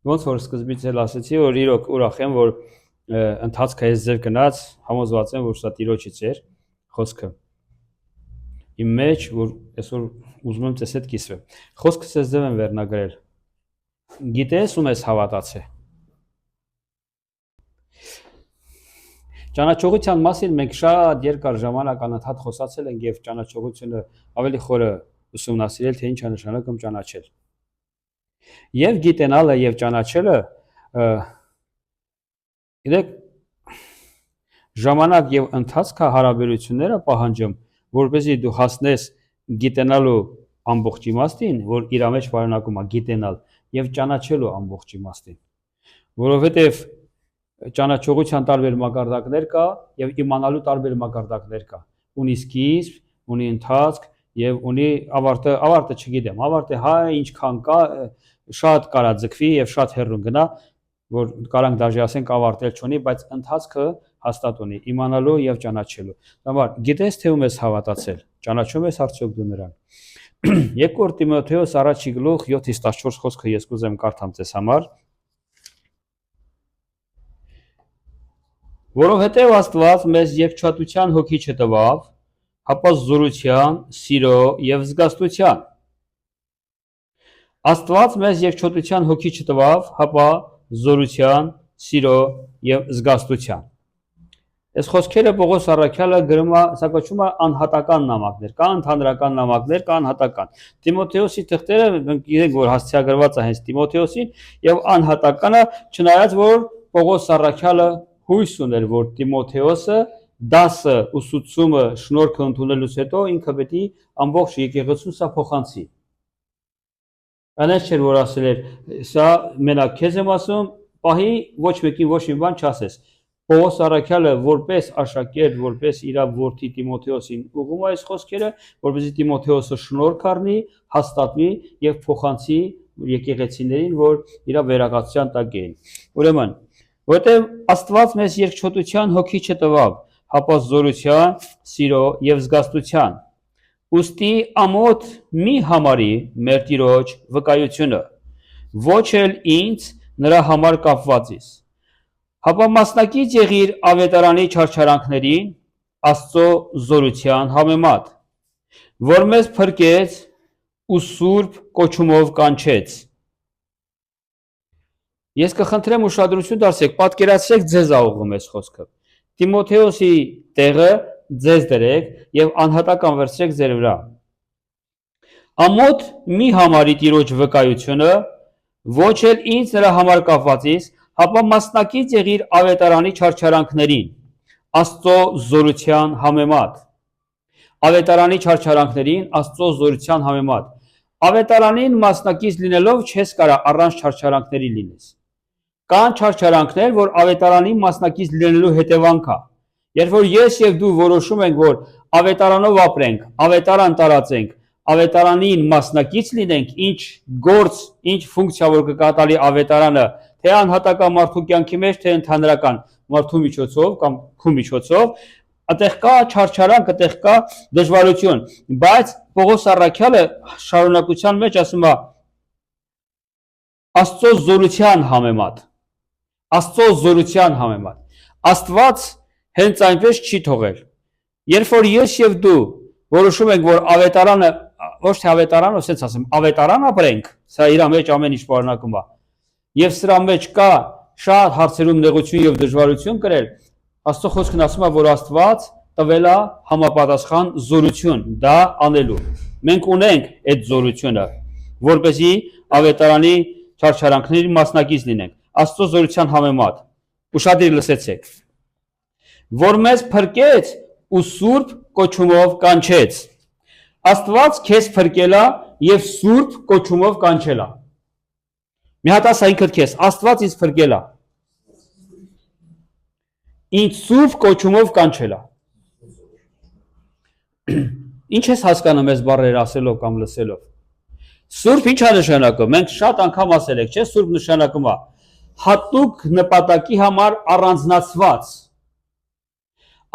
Ոնց որ սկզբից էլ ասացի, որ իրոք ուրախ եմ, որ ընթացքը այս ձև գնաց, համոզված եմ, որ սա Տիրոջից էր խոսքը։ Իմ մեջ, որ այսօր ուզում եմ ձեզ հետ կիսվեմ։ Խոսքը ձեզ ձև եմ վերնագրել։ Գիտես ում ես հավատացել։ Ճանաչողության մասին մենք շատ երկար ժամանակ անընդհատ խոսացել ենք եւ ճանաչողությունը ավելի խորը ուսումնասիրել, թե ինչ է նշանակում ճանաչել։ Եվ գիտենալը եւ ճանաչելը գիտեք ժամանակ եւ ընթացքը հարաբերությունները պահանջում, որպեսզի դու հասնես գիտենալու ամբողջ իմաստին, որ իր մեջ պարունակում է գիտենալ եւ ճանաչելու ամբողջ իմաստին, որովհետեւ ճանաչողության տարբեր մակարդակներ կա եւ իմանալու տարբեր մակարդակներ կա։ Ունի սկիզբ, ունի ընթացք եւ ունի ավարտը չգիտեմ, ավարտը հայ ինչքան կա, շատ կարա ձգվի եւ շատ հեռուն գնա, որ կարանք դաժե ասենք ավարտել չունի, բայց ընթացքը հաստատ ունի իմանալու եւ ճանաչելու։ Համար գիտես թե ում ես հավատացել, ճանաչում ես արդյոք դու նրան։ Երկրորդ Տիմոթեոս 1:7-14 խոսքը ես կուզեմ կարդամ ձեզ համար։ Որովհետև Աստված մեզ երկչոտության հոգի չտվավ, հապա զորության, սիրո եւ զգաստության։ Աստված մեզ երկչոտության հոգի չտվավ, հապա զորության, սիրո եւ զգաստության։ Այս խոսքերը Պողոս առաքյալը գրում է, սա կոչվում է անհատական նամակներ, կա ընդհանրական նամակներ, կա անհատական։ Տիմոթեոսի թղթերը մենք գիտենք, որ հասցեագրված է հենց Տիմոթեոսին եւ անհատականը, չնայած որ Պողոս առաքյալը հույս ուներ, որ Տիմոթեոսը դասը ուսուցումը շնորհքը ընդունելուց հետո ինքը պետք է ամբողջ եկեղեցուն սա փոխանցի։ Այնպես չէր որ ասել էր, սա մենակ քեզ եմ ասում, պահի ոչ մեկին ոչ մի բան չասես։ Պողոս առաքյալը որպես աշակերտ, որպես իր որդի Տիմոթեոսին ուղղում է այս խոսքերը, որպեսզի Տիմոթեոսը շնորհք առնի, հաստատվի եւ փոխանցի եկեղեցիներին, որ իր վերակացության տակ էին։ Ուրեմն, որտեղ Աստված մեզ երկչոտության հոգի չտվավ, հապա զորության, սիրո եւ զգաստության։ Ուստի ամոթ մի համարի մեր Տիրոջ վկայությունը, ոչ էլ ինձ նրա համար կապվածից։ Հապա մասնակից եղիր ավետարանի չարչարանքներին Աստծո զորության համեմատ, որ մեզ փրկեց ու սուրբ կոչումով կանչեց։ Ես կխնդրեմ ուշադրություն դարձեք, պատկերացրեք ձեզ աղողում այս խոսքը։ Տիմոթեոսի տեղը ձեզ դրեք եւ անհատական վերցրեք ձեր վրա։ Ամոթ մի համարի Տիրոջ վկայությունը, ոչ էլ ինձ նրա համար կապվածից, հապա մասնակից եղիր ավետարանի չարչարանքներին Աստծո զորության համեմատ։ Ավետարանի չարչարանքներին Աստծո զորության համեմատ։ Ավետարանին մասնակից լինելով չես կարա առանց չարչարանքների լինես։ Կան չարչարանքներ, որ ավետարանի մասնակից լինելու հետևանք է։ Երբ որ ես եւ դու որոշում ենք, որ ավետարանով ապրենք, ավետարան տարածենք, ավետարանին մասնակից լինենք, ինչ գործ, ինչ ֆունկցիա որ կկատարի ավետարանը, թե անհատական մարդու կյանքի մեջ, թե ընդհանրական մարդու միջոցով կամ քու միջոցով, այդտեղ կա չարչարանք, այդտեղ կա դժվարություն, բայց Պողոս առաքյալը շարունակության մեջ ասում է Աստծո զորության համեմատ։ Աստծո զորության համեմատ։ Աստված հենց այնպես չի թողել։ Երբ որ ես եւ դու որոշում ենք, որ ավետարանը, ոչ թե ավետարանը, ասենց ասեմ, ավետարան ապրենք, սա իր մեջ ամեն ինչ պարունակում է։ Եվ սրա մեջ կա շատ հարցերում նեղություն եւ դժվարություն կրել, Աստծո խոսքն ասում է, որ Աստված տվել է համապատասխան զորություն դա անելու։ Մենք ունենք այդ զորությունը, որպեսզի ավետարանի չարչարանքների մասնակից լինենք, Աստծո զորության համեմատ։ Ուշադիր լսեցեք։ Որ մեզ փրկեց ու սուրբ կոչումով կանչեց։ Աստված քեզ փրկել է եւ սուրբ կոչումով կանչել է։ Մի հատ ասա ինքդ քեզ, Աստված ինձ փրկել է։ Ինձ սուրբ կոչումով կանչել է։ Ինչ ես հասկանում այս բառերը ասելով կամ լսելով։ Սուրբ ինչ է նշանակում։ Մենք շատ անգամ ասել ենք, չէ՞, սուրբ նշանակում է հատուկ նպատակի համար առանձնացված։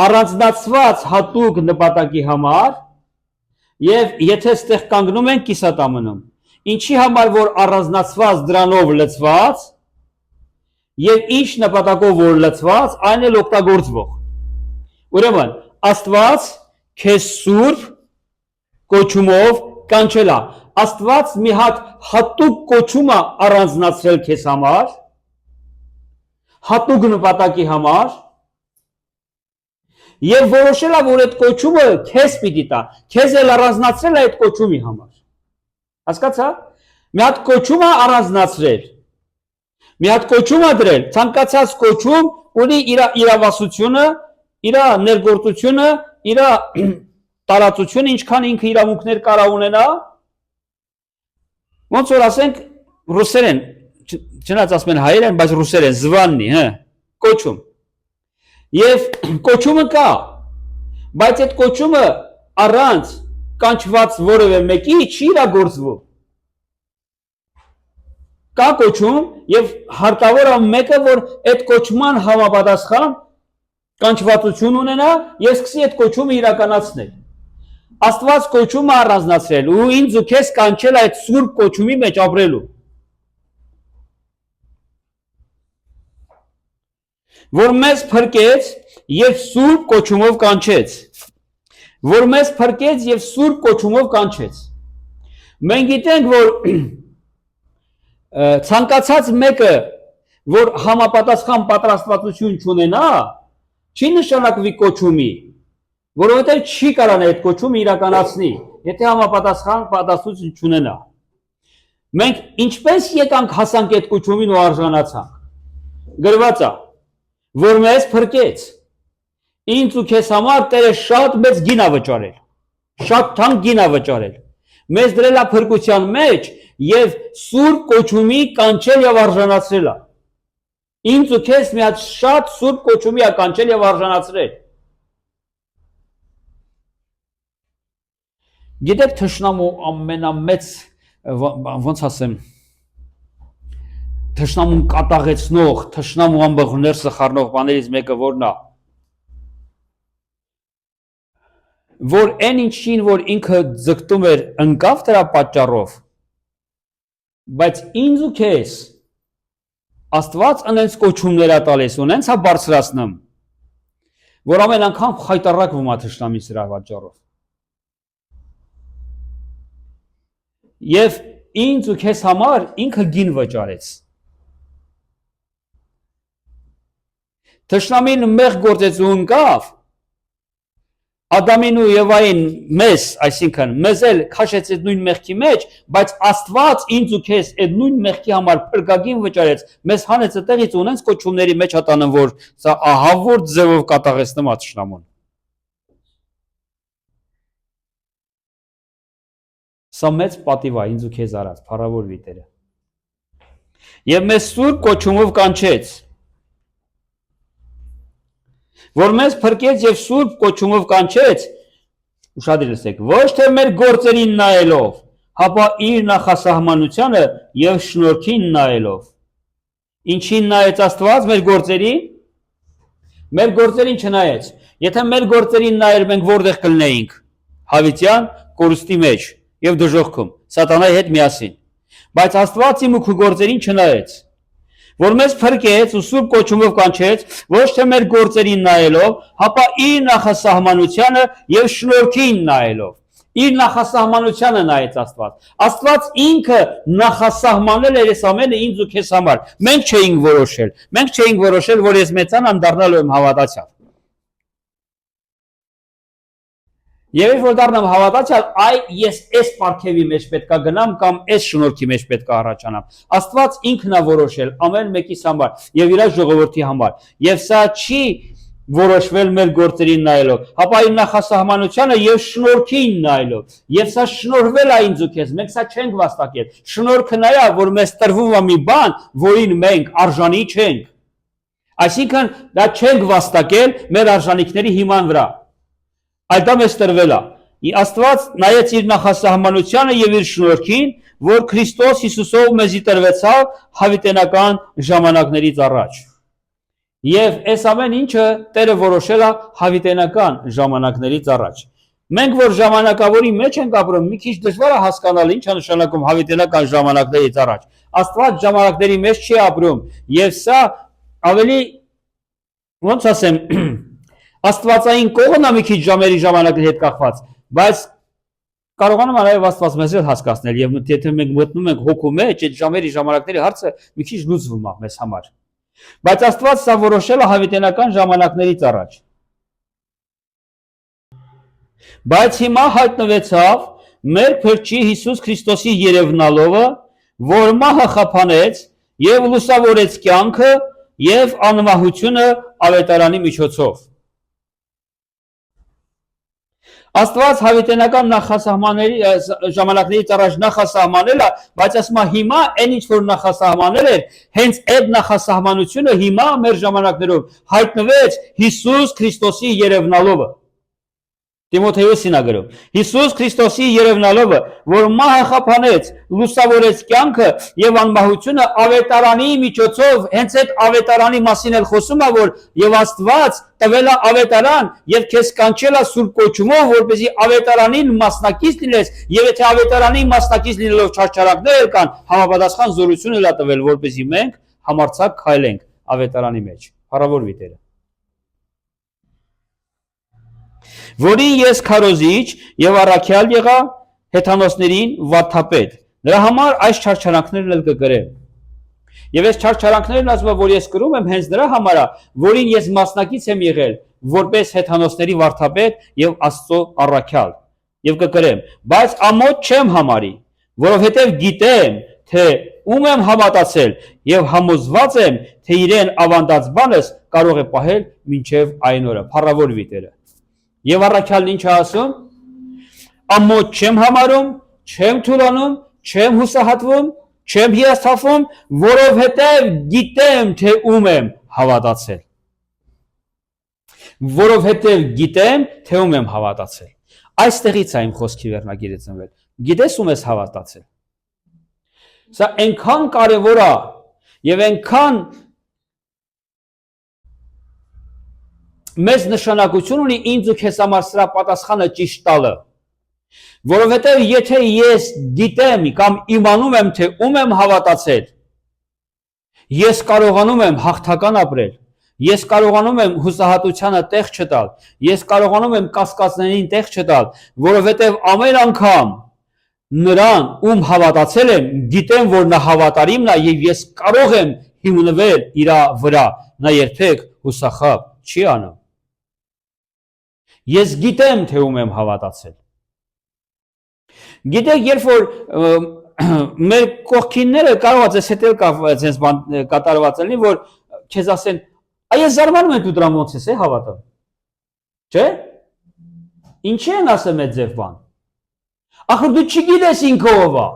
Առանձնացված հատուկ նպատակի համար եւ եթե ստեղ կանգնում ենք կիսատ ամնում։ Ինչի համար որ առանձնացված դրանով լցված, եւ ինչ նպատակով որ լծված, այն էլ օգտագործվող։ Ուրեմն Աստված քեզ սուրբ կոչումով կանչել է։ Աստված մի հատ հատուկ կոչում է առանձնացրել քեզ համար, հատուկ նպատակի համար, եւ որոշել է, որ այդ կոչումը քեզ պիտի տա, քեզ էլ առանձնացրել է այդ կոչումի համար։ Հասկացա՞։ Մի հատ կոչում է առանձնացրել։ Մի հատ կոչում է դրել, ցանկացած կոչում ունի իր իրավասությունը, իր ներգործությունը, իր տարածությունը, ինչքան ինքը իրավունքներ կարող ունենա։ Ոնց որ ասենք ռուսերեն, չնայած ասում են հայերեն, բայց ռուսերեն զվաննի, հա, կոչում։ Եվ կոչումը կա, բայց այդ կոչումը առանց կանչված որևէ մեկի չի իրագործվում։ Կա կոչում եւ հարկավոր է մեկը, որ այդ կոչման համապատասխան կանչվածություն ունենա եւ սկսի այդ կոչումը իրականացնել։ Աստված կոչումը առանձնացրել ու ինձ ու քեզ կանչել այդ սուրբ կոչումի մեջ ապրելու։ Որ մեզ փրկեց եւ սուրբ կոչումով կանչեց։ Որ մեզ փրկեց եւ սուրբ կոչումով կանչեց։ Մենք գիտենք, որ ցանկացած մեկը, որ համապատասխան պատրաստվածություն չունենա, չի նշանակվի կոչումի, որովհետեւ չի կարողանա այդ կոչումը իրականացնի, եթե համապատասխան պատրաստություն չունենա։ Մենք ինչպես եկանք հասանք այդ կոչումին ու արժանացանք։ Գրված է, որ մեզ փրկեց։ Ինձ ու քեզ համար Տերը շատ մեծ գին է վճարել, շատ թանկ գին է վճարել։ Մեզ դրել է փրկության մեջ եւ սուրբ կոչումի կանչել եւ արժանացրել է։ Ինձ ու քեզ մի հատ շատ սուրբ կոչումի է կանչել եւ արժանացրել։ Գիտեք թշնամու ամենամեծ ոնց ասեմ թշնամուն կատաղեցնող, թշնամու ամբողջներ սխարնող բաներից մեկը որն է, որ այն ինչին, որ ինքը ձգտում էր, ընկավ դրա պատճառով, բայց ինձ ու քեզ Աստված անենց կոչումներ է տալիս, ունենց է բարձրացնում, որ ամեն անգամ խայտառակվում է թշնամի սրա պատճառով։ Եվ ինձ ու քեզ համար ինքը գին վճարեց։ Թշնամին մեղ գործեց ու ընկավ, Ադամին ու Եվային մեզ, այսինքն մեզ էլ քաշեց այդ նույն մեղքի մեջ, բայց Աստված ինձ ու քեզ այդ նույն մեղքի համար փրկագին վճարեց, մեզ հանեց այդտեղից ունենց կոչումների մեջ հատանն, որ սա ահավոր ձևով կատաղեցնում է թշնամուն։ Սա մեծ պատիվ է ինձ ու քեզ արած, փառավորվի Տերը։ Եվ մեզ սուրբ կոչումով կանչեց, որ մեզ փրկեց եւ սուրբ կոչումով կանչեց, ուշադիր լսեք, ոչ թե մեր գործերին նայելով, հապա իր նախասահմանությանը եւ շնորհքին նայելով։ Ինչին նայեց Աստված մեր գործերին։ Մեր գործերին չնայեց։ Եթե մեր գործերին նայեր, մենք որտեղ կլինեինք։ Հավիտյան կորուստի մեջ եւ դժոխքում, սատանայի հետ միասին։ Բայց Աստված իմ ու քո գործերին չնայեց։ Որ մեզ փրկեց ու սուրբ կոչումով կանչեց, ոչ թե մեր գործերին նայելով, հապա իր նախասահմանությանը եւ շնորհքին նայելով։ Իր նախասահմանությանը նայեց Աստված։ Աստված ինքը նախասահմանել էր այս ամենը ինձ ու քեզ համար։ Մենք չէինք որոշել։ Մենք չէինք որոշել, որ ես մեծանամ դառնալու եմ հավատացյալ։ Եվ երբ որ դառնամ հավատացյալ, ես այս պարգևի մեջ պետք է գնամ կամ այս շնորհքի մեջ պետք է առաջանամ։ Աստված ինքն է որոշել ամեն մեկիս համար եւ իր ժողովրդի համար։ Եվ սա չի որոշվել մեր գործերին նայելով, հապա իր նախասահմանությանը եւ շնորհքին նայելով։ Եվ սա շնորհվել է ինձ ու քեզ, մենք սա չենք վաստակել։ Շնորհքը նա է, որ մեզ տրվում է մի բան, որին մենք արժանի չենք։ Այսինքն դա չենք վաստակել մեր արժանինքների հիման վրա։ Այդ դա մեզ տրվել է։ Աստված նայեց իր նախասահմանությանը եւ իր շնորհքին, որ Քրիստոս Հիսուսով մեզի տրվեցավ հավիտենական ժամանակներից առաջ։ Եվ այս ամեն ինչը Տերը որոշել է հավիտենական ժամանակներից առաջ։ Մենք որ ժամանակավորի մեջ ենք ապրում, մի քիչ դժվար է հասկանալ ինչ է նշանակում հավիտենական ժամանակներից առաջ։ Աստված ժամանակների մեջ չի ապրում, եւ սա ավելի ոնց ասեմ աստվածային կողմն է մի քիչ ժամերի ժամանակի հետ կախված, բայց կարողանում նաև Աստված մեզ էլ հասկացնել եւ եթե մենք մտնում ենք հոգու մեջ, այդ ժամերի ժամանակների հարցը մի քիչ լուծվում է մեզ համար։ Բայց Աստված սա որոշել է հավիտենական ժամանակներից առաջ։ Բայց հիմա հայտնվեցավ մեր Փրկչի Հիսուս Քրիստոսի երևնալովը, որ մահը խափանեց եւ լուսավորեց կյանքը եւ անմահությունը ավետարանի միջոցով։ Աստված հավիտենական նախասահմանների ժամանակներից առաջ նախասահմանել է, բայց ասում է հիմա այն ինչ որ նախասահմանել էր, հենց այդ նախասահմանությունը հիմա մեր ժամանակներով հայտնվեց Հիսուս Քրիստոսի երևնալովը։ Տիմոթեոսին է գրում։ Հիսուս Քրիստոսի երևնալովը, որ մահը խափանեց, լուսավորեց կյանքը եւ անմահությունը ավետարանի միջոցով, հենց այդ ավետարանի մասին էլ խոսում է, որ եւ Աստված տվել է ավետարան եւ քեզ կանչել է սուրբ կոչումով, որպեսզի ավետարանին մասնակից լինես, եւ եթե ավետարանի մասնակից լինելով չարչարանքներ կան, համապատասխան զորություն էլ է տվել, որպեսզի մենք համարձակ քայլենք ավետարանի մեջ։ Փառավոր Տերը։ Որին ես քարոզիչ եւ առաքյալ եղա հեթանոսներին վարդապետ։ Նրա համար այս չարչարանքներն էլ կգրեմ։ Եվ այս չարչարանքներն ասում եմ, որ ես կրում եմ հենց նրա համար, որին ես մասնակից եմ եղել, որպես հեթանոսների վարդապետ եւ Աստծո առաքյալ։ Եվ կգրեմ, բայց ամոթ չեմ համարի, որովհետեւ գիտեմ, թե ում եմ հավատացել եւ համոզված եմ, թե իրեն ավանդած բանս կարող է պահել մինչեւ այն օրը։ Փառավոր Տերը։ Եվ առաքյալն ինչ է ասում, ամոթ չեմ համարում, չեմ թուլանում, չեմ հուսահատվում, չեմ հիասթափվում, որովհետև գիտեմ, թե ում եմ հավատացել։ Որովհետև գիտեմ, թե ում եմ հավատացել։ Այստեղից է իմ խոսքի վերնագիրը ծնվել։ Գիտես ում ես հավատացել։ Սա այնքան կարևոր է եւ այնքան մեծ նշանակություն ունի ինձ ու քեզ համար սրա պատասխանը ճիշտ տալը։ Որովհետև եթե ես գիտեմ կամ իմանում եմ, թե ում եմ հավատացել, ես կարողանում եմ հաղթական ապրել, ես կարողանում եմ հուսահատությանը տեղ չտալ, ես կարողանում եմ կասկածներին տեղ չտալ, որովհետև ամեն անգամ նրան, ում հավատացել եմ, գիտեմ, որ նա հավատարիմն է եւ ես կարող եմ հիմնվել իր վրա, նա երբեք հուսախաբ չի անում։ Ես գիտեմ, թե ում եմ հավատացել։ Գիտեք, երբ որ մեր կողքինները կարող է ձեզ հետ էլ կատարված լինի, որ քեզ ասեն, այս զարմանում են դու դրան ոնց ես հավատում։ Չէ՞։ Ինչի են ասում այդ ձև բան։ Ախր դու չգիտես ինքը ով է։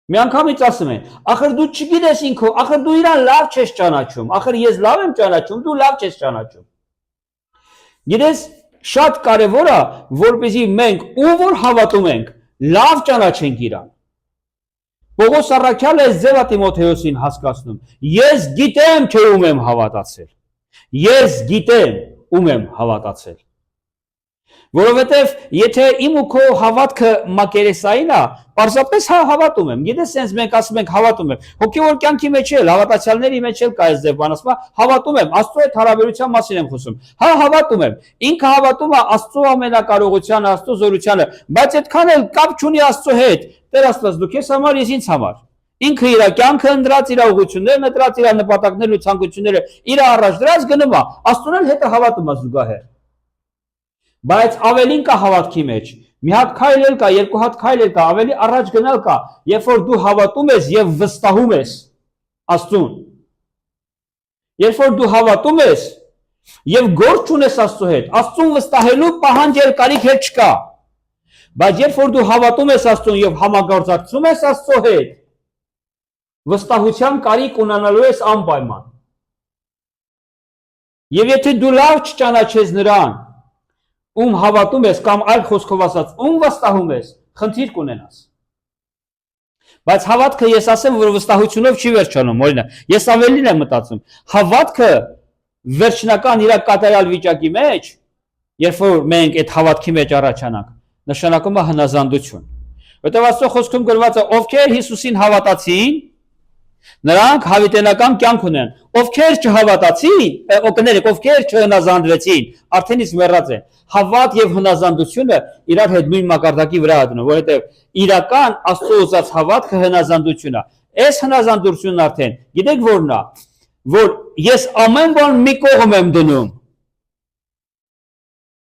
Մի անգամից ասում են, ախր դու չգիտես ինքը, ախր դու իրան լավ չես ճանաչում, ախր ես լավ եմ ճանաչում, դու լավ չես ճանաչում։ Գիտես, շատ կարևոր է, որպեսզի մենք ում որ հավատում ենք, լավ ճանաչենք իրան։ Պողոս առաքյալը այս ձևը Տիմոթեոսին հասկացնում։ Ես գիտեմ, թե ում եմ հավատացել։ Ես գիտեմ, ում եմ հավատացել։ Որովհետև եթե իմ ու քո հավատքը մակերեսային է, պարզապես հավատում եմ։ Գիտես, sense մենք ասում ենք հավատում եմ։ Հոգևոր կյանքի մեջ էլ, հավատացյալների մեջ էլ կա այս ձև բան, ասում է հավատում եմ, Աստծո հետ հարաբերության մասին եմ խոսում։ Հա, հավատում եմ։ Ինքը հավատում է Աստծո ամենակարողությանը, Աստծո զորությանը, բայց այդքան էլ կապ չունի Աստծո հետ։ Տեր Աստված, դու քեզ համար, ես ինձ համար։ Ինքը իր կյանքը ընտրած, իր ուղղություններն ընտրած, իր նպատակներն ու ցանկությունները իր առաջ դրած գնում է, Աստծուն էլ հետը հավատում է զուգահեռ։ Բայց ավելին կա հավատքի մեջ։ Մի հատ քայլ էլ կա, երկու հատ քայլ էլ կա, ավելի առաջ գնալ կա, երբ որ դու հավատում ես եւ վստահում ես Աստծուն։ Երբ որ դու հավատում ես եւ գործ ունես Աստծո հետ, Աստծուն վստահելու պահանջ էլ կարիք էլ չկա։ Բայց երբ որ դու հավատում ես Աստծուն եւ համագործակցում ես Աստծո հետ, վստահության կարիք ունենալու ես անպայման։ Եվ եթե դու լավ չճանաչես նրան, ում հավատում ես կամ այլ խոսքով ասած, ում վստահում ես, խնդիր կունենաս։ Բայց հավատքը ես ասեմ, որ վստահությունով չի վերջանում, օրինակ, ես ավելին եմ մտածում, հավատքը վերջնական իր կատարյալ վիճակի մեջ, երբ որ մենք այդ հավատքի մեջ առաջանանք, նշանակում է հնազանդություն։ Որտեղ Աստծո խոսքում գրված է, ովքեր Հիսուսին հավատացին, Նրանք հավիտենական կյանք ունեն։ Ովքեր չհավատացին, ովքեր չհնազանդվեցին, արդեն իսկ մեռած են։ Հավատ եւ հնազանդությունը իրար հետ նույն մակարդակի վրա դնում, որովհետեւ իրական Աստծո ուզած հավատքը հնազանդությունն է։ Այս հնազանդությունն արդեն, գիտեք որն է, որ ես ամեն բան մի կողմ եմ դնում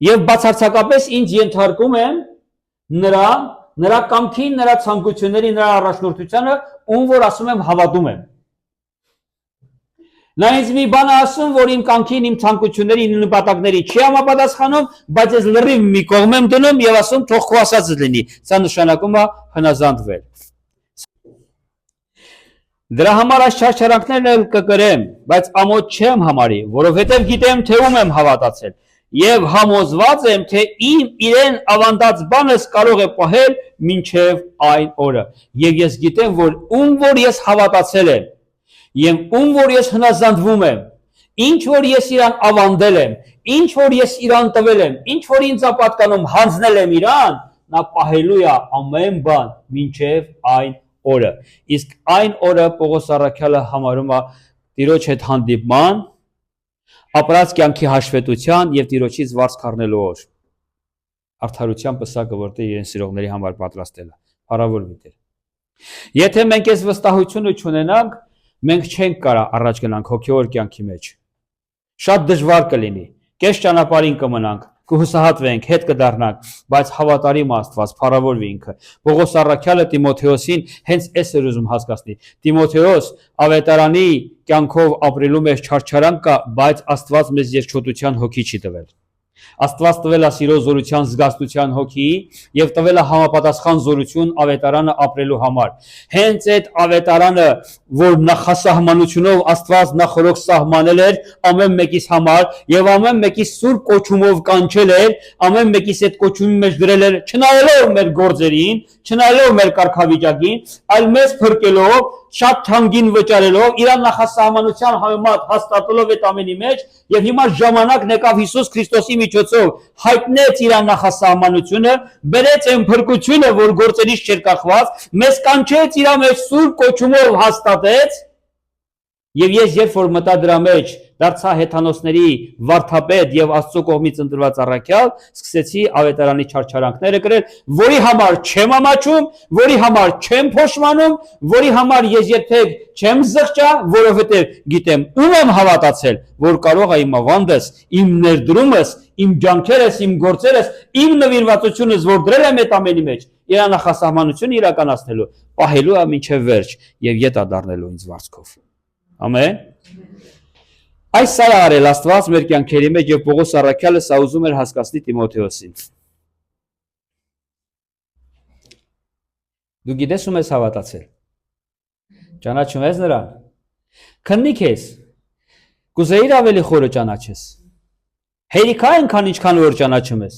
եւ բացարձակապես ինձ ենթարկում եմ նրա կամքին, նրա ցանկությունների, նրա առաջնորդությանը, ում որ ասում եմ հավատում եմ։ Նա ինձ մի բան ասում, որ իմ կամքին, իմ ցանկություններին, իմ նպատակների չի համապատասխանում, բայց ես լրիվ մի կողմ եմ դնում եւ ասում թող քո ասածը լինի։ Սա նշանակում է հնազանդվել։ Դրա համար այս չարչարանքներն էլ կկրեմ, բայց ամոթ չեմ համարի, որովհետեւ գիտեմ, թե ում եմ հավատացել եւ համոզված եմ, թե իրեն ավանդած բանս կարող է պահել մինչեւ այն օրը։ Եվ ես գիտեմ, որ ում որ ես հավատացել եմ եւ ում որ ես հնազանդվում եմ, ինչ որ ես իրան ավանդել եմ, ինչ որ ես իրան տվել եմ, ինչ որ ինձ է պատկանում հանձնել եմ իրան, նա պահելու է ամեն բան մինչեւ այն օրը։ Իսկ այն օրը Պողոս առաքյալը համարում է Տիրոջ հետ հանդիպման, ապրած կյանքի հաշվետվության եւ Տիրոջից վարձ քառնելու օր։ Արդարության պսակը, որտեղ իրեն սիրողների համար պատրաստել է։ Փառավոր մի Տեր։ Եթե մենք այս վստահությունը չունենանք, մենք չենք կարա առաջ գնանք հոգեոր կյանքի մեջ։ Շատ դժվար կլինի։ Կես ճանապարհին կմնանք, կհուսահատվենք, հետ կդառնանք, բայց հավատարիմ Աստված, փառավորվի ինքը։ Պողոս առաքյալը Տիմոթեոսին հենց այս էր ուզում հասկացնի։ Տիմոթեոս, ավետարանի կյանքով ապրելու մեջ չարչարանք կա, բայց Աստված մեզ երկչոտության հոգի չի տվել։ Աստված տվել է սիրո զորության զգաստության հոգի եւ տվել է համապատասխան զորություն ավետարանը ապրելու համար։ Հենց այդ ավետարանը, որ նախասահմանությունով Աստված նախորոք սահմանել էր ամեն մեկիս համար եւ ամեն մեկիս սուրբ կոչումով կանչել էր, ամեն մեկիս այդ կոչումի մեջ դրել էր, չնայելով մեր գործերին, չնայելով մեր կարգավիճակին, այլ մեզ փրկելով, շատ թանկին վճարելով, իր նախասահմանության համեմատ հաստատելով այդ ամենի մեջ եւ հիմա ժամանակն եկավ Հիսուս Քրիստոսի միջոցով հայտնեց իր նախասահմանությունը, բերեց այն փրկությունը, որ գործերից չէր կախված, մեզ կանչեց իր մեջ սուրբ կոչումով հաստատեց եւ ես երբ որ մտա դրա մեջ դարձա հեթանոսների վարդապետ եւ Աստծո կողմից ընտրված առաքյալ, սկսեցի ավետարանի չարչարանքները գրել, որի համար չեմ ամաչում, որի համար չեմ փոշմանում, որի համար ես երբեք չեմ զղջա, որովհետեւ գիտեմ ում եմ հավատացել, որ կարող է իմ ավանդս, իմ ներդրումս, իմ ջանքերս, իմ գործերս, իմ նվիրվածությունս, որ դրել եմ այդ ամենի մեջ, իր նախասահմանությունը իրականացնելու, պահելու է մինչև վերջ եւ յետա դառնելու ինձ վարձքով։ Ամեն։ Այս սա արել Աստված մեր կյանքերի մեջ եւ Պողոս առաքյալը սա ուզում էր հասկացնել Տիմոթեոսին։ Դու գիտես ում ես հավատացել։ Ճանաչում ես նրան։ Քննիկ ես։ Կուզեիր ավելի խորը ճանաչես։ Հերիքա այնքան ինչքան որ ճանաչում ես։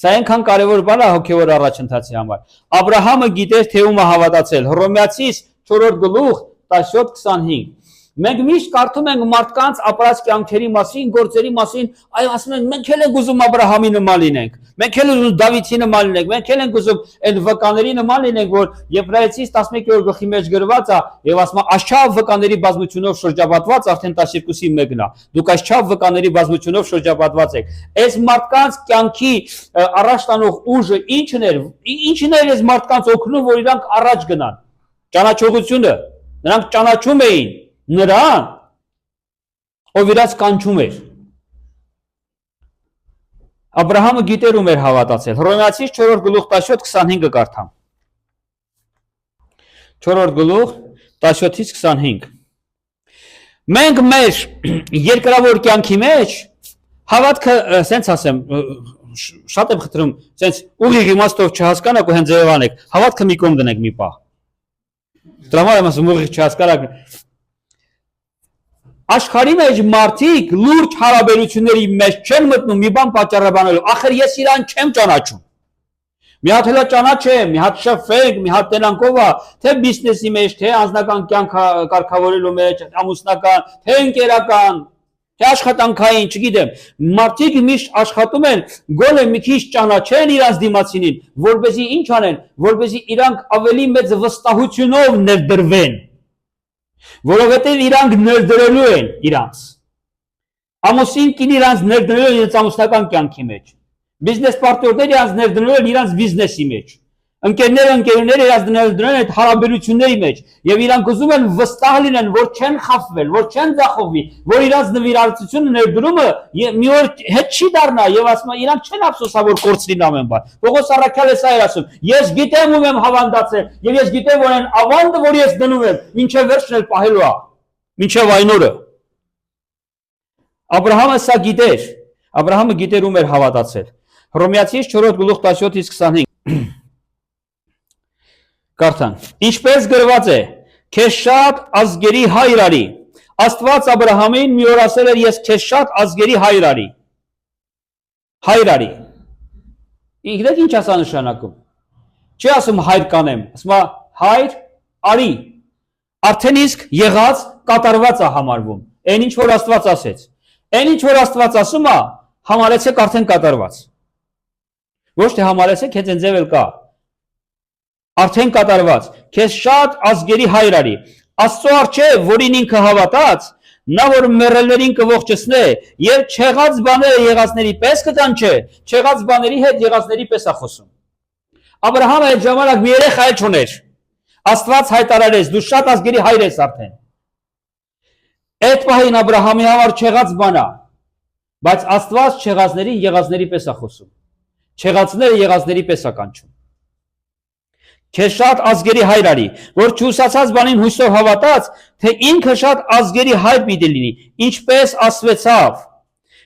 Սա այնքան կարևոր բան է հոգեոր առաջընթացի համար։ Աբրահամը գիտեր թե ում է հավատացել։ Հռոմեացիս 4-րդ գլուխ 17-25 Մենք միշտ կարդում ենք մարդկանց ապրած կյանքերի մասին, գործերի մասին, այ ասում են մենք էլ ենք ուզում Աբրահամի նման լինենք, մենք էլ ուզում Դավիթի նման լինենք, մենք էլ ենք ուզում այդ վկաների նման լինենք, որ Եբրայեցիս 11-րդ գլխի մեջ գրված է եւ ասում է աշխավ վկաների բազմությունով շրջապատված, արդեն 12-ի 1-ն է։ Դուք աշխավ վկաների բազմությունով շրջապատված եք։ Այս մարդկանց կյանքի առաջ տանող ուժը ինչն էր այս մարդկանց օգնում, որ իրանք առաջ գնան։ Ճանաչողությունը, նրանք ճանաչում էին նրան, ով իրաց կանչում էր։ Աբրահամը գիտեր ում էր հավատացել։ Հռոմեացիս 4-րդ գլուխ 17-25-ը կարդամ։ 4-րդ գլուխ 17-ից 25։ Մենք մեր երկրավոր կյանքի մեջ հավատքը, սենց ասեմ, շատ եմ խնդրում, սենց ուղիղ իմաստով չհասկանաք ու հենց ձևանեք, հավատքը մի կողմ դնեք մի պահ։ Դրա համար եմ ասում ուղիղ չհասկանաք։ Աշխարհի մեջ մարդիկ լուրջ հարաբերությունների մեջ չեն մտնում մի բան պատճառաբանելու, ախր ես իրան չեմ ճանաչում։ Մի հատ հելա ճանաչեմ, մի հատ շփվենք, մի հատ տենանքով է, թե բիզնեսի մեջ, թե անձնական կյանք կարգավորելու մեջ, ամուսնական, թե ընկերական, թե աշխատանքային, չգիտեմ։ Մարդիկ միշտ աշխատում են գոնե մի քիչ ճանաչեն իրանց դիմացինին, որպեսզի ինչ անեն, որպեսզի իրանք ավելի մեծ վստահությունով ներդրվեն։ Որովհետև իրանք ներդրելու են իրանց։ Ամուսին կին իրանց ներդրելու են իրենց ամուսնական կյանքի մեջ։ Բիզնես պարտներները իրանց ներդրելու են իրանց բիզնեսի մեջ։ Ընկերները իրանց ներդրել են այդ հարաբերությունների մեջ եւ իրանք ուզում են վստահ լինեն, որ չեն խաբվել, որ չեն ձախողվի, որ իրանց նվիրատվությունը ներդրումը մի օր հետ չի դառնա եւ ասում են իրանք չեն ափսոսա որ կորցրին ամեն բան։ Պողոս առաքյալը սա էր ասում. ես գիտեմ ում եմ հավանդացել եւ ես գիտեմ որ այն ավանդը որ ես դնում եմ ինչեւ վերջն էլ պահելու է, ինչեւ այն օրը։ Աբրահամը սա գիտեր, Աբրահամը գիտեր ում էր հավատացել։ Հռոմեացիս 4:17-25 Կարդան. Ինչպես գրված է, քեզ շատ ազգերի հայր արի։ Աստված Աբրահամին մի օր ասել էր ես քեզ շատ ազգերի հայր արի։ Հայր արի։ Գիտեք ինչ ասա նշանակում։ Չի ասում հայր կանեմ, ասում է հայր արի։ Արդեն իսկ եղած կատարված է համարվում։ Այն ինչ որ Աստված ասեց։ Այն ինչ որ Աստված ասում է, համարեցեք արդեն կատարված։ Ոչ թե համարեցեք, հենց ձև էլ կա։ Արդեն կատարված, քեզ շատ ազգերի հայր արի։ Աստծո առջև, որին ինքը հավատաց, նա որ մեռելներին կողջեցնե եւ չեղած բաները եղածների պես կկանչե, չեղած բաների հետ եղածների պես է խոսում։ Աբրահամը այդ ժամանակ մի երեխա չուներ։ Աստված հայտարարեց, դու շատ ազգերի հայր ես արդեն։ Այդ պահին Աբրահամի համար չեղած բան է, բայց Աստված չեղածներին եղածների պես է խոսում։ Չեղածները եղածների պես է կանչում։ Քեզ շատ ազգերի հայր արի, որ չուսացած բանին հույսով հավատաց, թե ինքը շատ ազգերի հայր պիտի լինի, ինչպես ասվեցավ,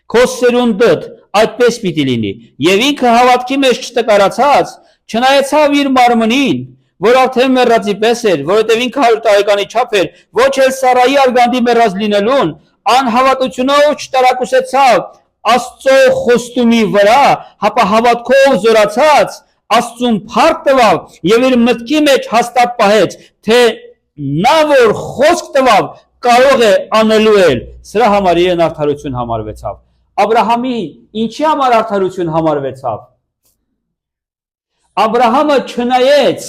քո սերունդդ այդպես պիտի լինի, եւ ինքը հավատքի մեջ չտկարացած, չնայեցավ իր մարմնին, որ արդեն մեռածի պես էր, որովհետև ինքը 100 տարեկանի չափ էր, ոչ էլ Սարայի արգանդի մեռած լինելուն, անհավատությունով չտարակուսեցավ Աստծո խոստումի վրա, հապա հավատքով զորացած Աստծուն փառք տվավ եւ իր մտքի մեջ հաստատ պահեց, թե նա որ խոսք տվավ կարող է անելու էլ։ Սրա համար իրեն արդարություն համարվեցավ։ Աբրահամի ինչի համար արդարություն համարվեցավ։ Աբրահամը չնայեց,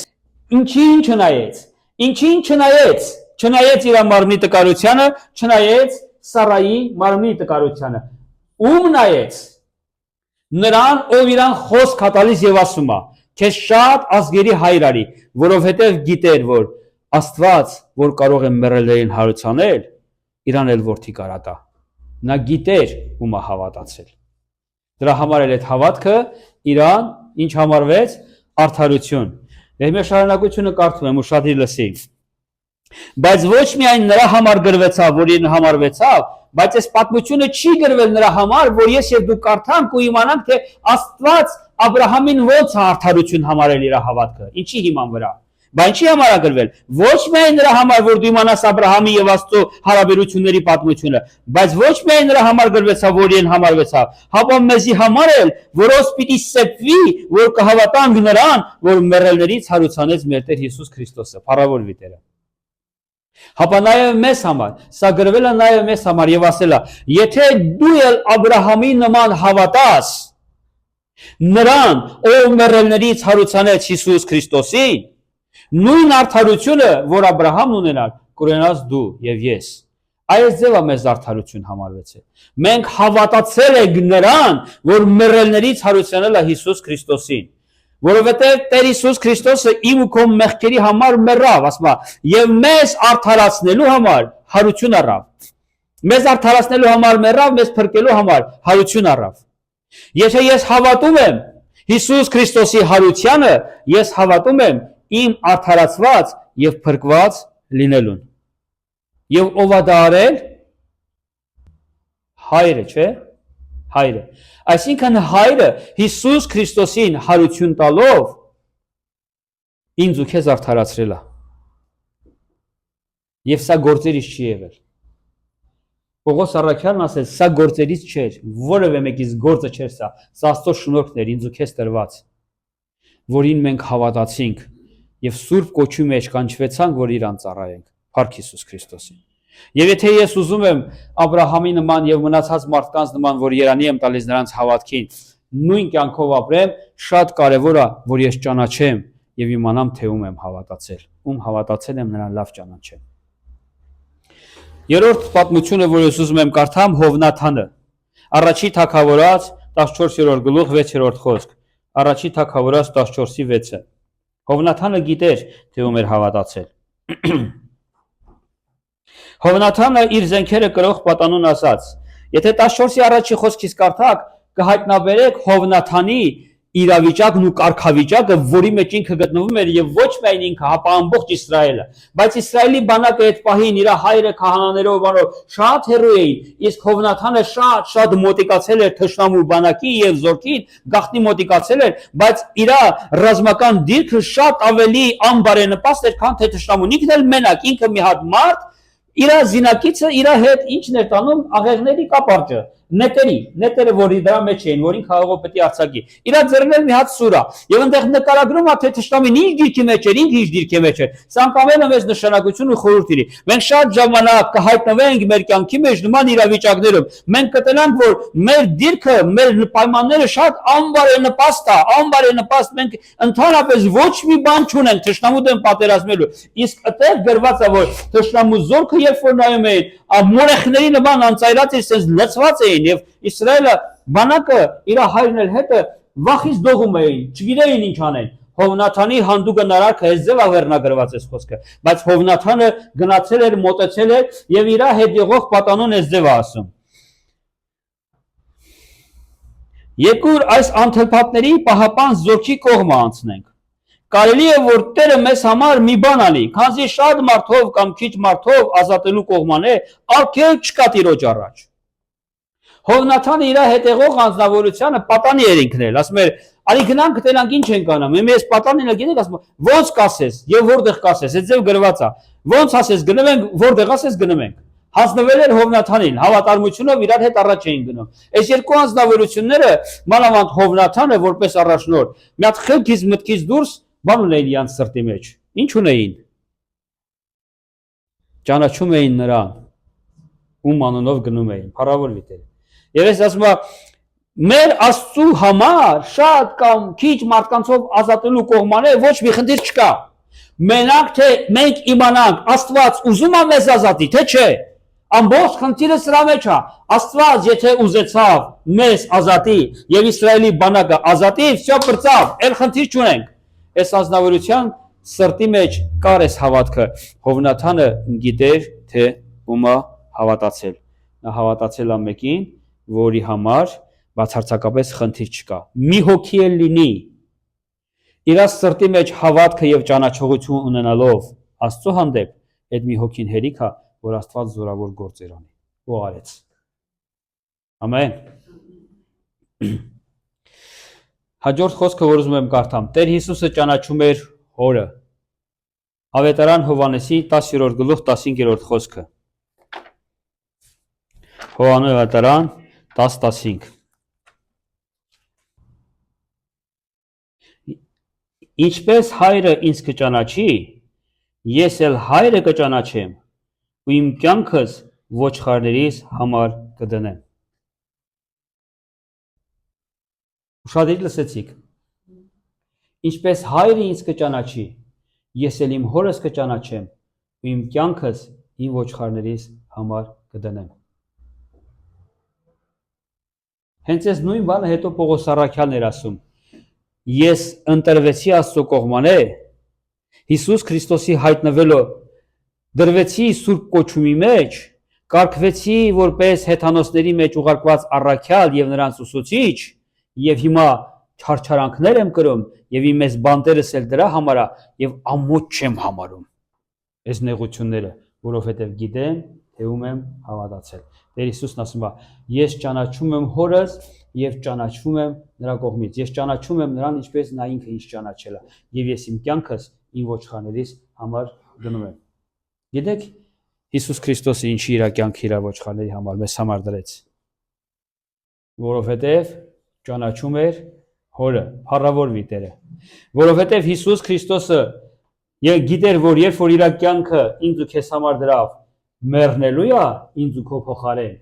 ինչին չնայեց, չնայեց իր մարմնի տկարությանը, չնայեց Սարայի մարմնի տկարությանը։ Ում նայեց։ Նրան, ով իրան խոսք հատալիս եւ ասում է, քեզ շատ ազգերի հայր արի, որովհետեւ գիտեր, որ Աստված, որ կարող է մեռելներին հարուցանել, իրան էլ որդի կարատա։ Նա գիտեր ում է հավատացել։ Դրա համար էլ այդ հավատքը իրան ինչ համարվեց արդարություն։ Նեհեմիա շարունակությունը կարդում եմ ու շատ լսի։ Բայց ոչ միայն նրա համար գրվեցավ, որ իրեն համարվեցավ, բայց այս պատմությունը չի գրվել նրա համար, որ ես եւ դու կարդանք ու իմանանք, թե Աստված Աբրահամին ոնց է արդարություն համարել իր հավատքը, ինչի հիման վրա։ Բայց ինչի համար է գրվել։ Ոչ միայն նրա համար, որ դու իմանաս Աբրահամի եւ Աստծո հարաբերությունների պատմությունը, բայց ոչ միայն նրա համար գրվեցավ, որ իրեն համարվեցավ, հապա մեզի համար էլ, որոնց պիտի սեպվի, որ կհավատանք նրան, որ մեռելներից հարուցանեց մեր Տեր Հիսուս Քրիստոսը, փառավորվի Տերը։ Հապա նաև մեզ համար, սա գրվել է նաև մեզ համար եւ ասել է, եթե դու էլ Աբրահամի նման հավատաս, նրան, ով մեռելներից հարուցանեց Հիսուս Քրիստոսին, նույն արդարությունը, որ Աբրահամն ունենալ, կունենաս դու եւ ես։ Այս ձևը մեզ արդարություն համարվեցել։ Մենք հավատացել ենք նրան, որ մեռելներից հարուցանել է Հիսուս Քրիստոսին։ Որովհետև Տեր Հիսուս Քրիստոսը իմ ու քո մեղքերի համար մեռավ, ասում է, եւ մեզ արդարացնելու համար հարություն առավ։ Մեզ արդարացնելու համար մեռավ, մեզ փրկելու համար հարություն առավ։ Եթե ես հավատում եմ Հիսուս Քրիստոսի հարությանը, ես հավատում եմ իմ արդարացված եւ փրկված լինելուն։ Եվ ով է դա արել։ Հայրը, չէ՞։ Հայրը։ Այսինքն հայրը Հիսուս Քրիստոսին հարություն տալով ինձ ու քեզ արդարացրել է։ Եվ սա գործերից չի եղել։ Պողոս առաքյալն ասել, սա գործերից չէր, որևէ մեկից գործը չէր սա, սա Աստծո շնորհքն էր ինձ ու քեզ տրված, որին մենք հավատացինք եւ սուրբ կոչի մեջ կանչվեցանք, որ իրան ծառայենք, փառք Հիսուս Քրիստոսին։ Եվ եթե ես ուզում եմ Աբրահամի նման եւ մնացած մարդկանց նման, որ երանի եմ տալիս նրանց հավատքին, նույն կյանքով ապրեմ, շատ կարեւոր է, որ ես ճանաչեմ եւ իմանամ, թե ում եմ հավատացել։ Ում հավատացել եմ, նրան լավ ճանաչեմ։ Երրորդ պատմությունը, որ ես ուզում եմ կարդամ, Հովնաթանը։ Առաջի թագավորած 14-րդ գլուխ 6-րդ խոսք։ Առաջի թագավորած 14:6-ը։ Հովնաթանը գիտեր, թե ում էր հավատացել։ Հովնաթանը իր զենքերը կրող պատանուն ասաց. Եթե 14-ի առաջի խոսքից կարդաք, կհայտնաբերեք Հովնաթանի իրավիճակն ու կարգավիճակը, որի մեջ ինքը գտնվում էր եւ ոչ միայն ինքը, հապա ամբողջ Իսրայելը, բայց Իսրայելի բանակը այդ պահին իր հայրը քահանաներով բանով շատ հեռու էին, իսկ Հովնաթանը շատ մոտիկացել էր թշնամու բանակի եւ զորքին, գաղտնի մոտիկացել էր, բայց իր ռազմական դիրքը շատ ավելի անբարենպաստ էր, քան թե թշնամուն։ Ինքն էլ մենակ, ինքը մի հատ մարդ, իր զինակիցը իր հետ ինչն էր տանում աղեղների կապարճը, նետերը, որի դրա մեջ էին, որին խաղողով պետք է արձակի։ Իր ձեռն էլ մի հատ սուրա։ Եվ այնտեղ նկարագրում է, թե թշնամին ինչ դիրքի մեջ էր, ինքը ինչ դիրքի մեջ էր։ Սա անկամենը մեծ նշանակություն ու խորհուրդ ունի։ Մենք շատ ժամանակ կհայտնվենք մեր կյանքի մեջ նման իրավիճակներում։ Մենք կտենանք, որ մեր դիրքը, մեր պայմանները շատ անբարենպաստ է, անբարենպաստ, մենք ընդհանրապես ոչ մի բան չունենք թշնամու դեմ պատերազմելու։ Իսկ այդտեղ գրված է, որ թշնամու զորքը երբ որ նայում էին, մորեխների նման անծայրած էր, sense լցված էին եւ Իսրայելը բանակը իր հայրն էլ հետը վախից դողում էին, չգիտեին ինչ անեն։ Հովնաթանի հանդուկը նարարքը այս ձև ավերնագրված է խոսքը, բայց Հովնաթանը գնացել էր, մոտեցել էր եւ իր հետ եղող պատանուն այս ձև ասում. Եկուր այս անթլփատների պահապան զորքի կողմը անցնենք։ Կարելի է, որ Տերը մեզ համար մի բան անի, քանզի շատ մարդով կամ քիչ մարդով ազատելու կողմանե, արգել չկա Տիրոջ առաջ։ Հովնաթանը իր հետեղող անձնավորությանը պատանի էր ինքնել, ասում էր, արի գնանք գտենանք ինչ ենք անում, ես պատանին գիտեք, ասում ոնց կասես եւ որտեղ կասես, այդ ձև գրված է, ոնց ասես գնում ենք, որտեղ ասես գնում ենք։ Հասնվել էր Հովնաթանին, հավատարմությունով իրար հետ առաջ էին գնում։ Այս երկու անձնավորությունները, մանավանդ Հովնաթանը որպես առաջնորդ, մի հատ խելքից մտքից դուրս բան ունեին իրանց սրտի մեջ։ Ինչ ունեին։ Ճանաչում էին նրան, ում անունով գնում էին, փառավորվի Տերը։ Եվ ես ասում եմ, մեր Աստծու համար շատ կամ քիչ մարդկանցով ազատելու կողմանե ոչ մի խնդիր չկա։ Մենակ թե մենք իմանանք, Աստված ուզում է մեզ ազատի, թե չէ։ Ամբողջ խնդիրը սրա մեջ է։ Աստված եթե ուզեցավ մեզ ազատի եւ Իսրայելի բանակը ազատի, всё բրծավ, այլ խնդիր չունենք։ Այս ազնվորության սրտի մեջ կար այս հավատքը։ Հովնաթանը գիտեր, թե ումա հավատացել։ Նա հավատացել է մեկին, որի համար բացարձակապես խնդիր չկա։ Մի հոգի էլ լինի իր սրտի մեջ հավատքը եւ ճանաչողություն ունենալով Աստծո հանդեպ, այդ մի հոգին հերիք է, որ Աստված զորավոր գործեր անի ու արեց։ Ամեն։ Հաջորդ խոսքը, որ ուզում եմ կարդամ, Տեր Հիսուսը ճանաչում էր Հորը։ Ավետարան Հովհաննեսի 10-րդ գլուխ 15-րդ խոսքը։ Հովհաննես ավետարան 10:15։ Ինչպես հայրը ինձ կճանաչի, ես էլ հայրը կճանաչեմ, ու իմ կյանքս ոչխարներիս համար կդնեմ։ Ուշադրիր լսեցիք։ Ինչպես հայրը ինձ կճանաչի, ես էլ իմ հորս կճանաչեմ, ու իմ կյանքս իմ ոչխարներիս համար կդնեմ։ Հենց այս նույն բանը հետո Պողոս առաքյալն էր ասում. ես ընտրվեցի Աստծո կողմանե, Հիսուս Քրիստոսի հայտնվելով դրվեցի սուրբ կոչումի մեջ, կարգվեցի որպես հեթանոսների մեջ ուղարկված առաքյալ եւ նրանց ուսուցիչ, եւ հիմա չարչարանքներ եմ կրում եւ իմ այս բանտերս էլ դրա համար է եւ ամոթ չեմ համարում այս նեղությունները, որովհետեւ գիտեմ, թե ում եմ հավատացել։ Տեր Հիսուսն ասում է. ես ճանաչում եմ Հորս եւ ճանաչվում եմ նրա կողմից։ Ես ճանաչում եմ նրան, ինչպես նա ինքը ինձ ճանաչել է, եւ ես իմ կյանքս իմ ոչխարներիս համար դնում եմ։ Գիտեք, Հիսուս Քրիստոսը ինչի իր կյանքը իր ոչխարների համար մեզ համար դրեց։ Որովհետեւ ճանաչում էր Հորը, փառավորվի Տերը։ Որովհետեւ Հիսուս Քրիստոսը գիտեր, որ երբ որ իր կյանքը ինձ ու քեզ համար դրավ, մեռնելու է ինձ ու քո փոխարեն,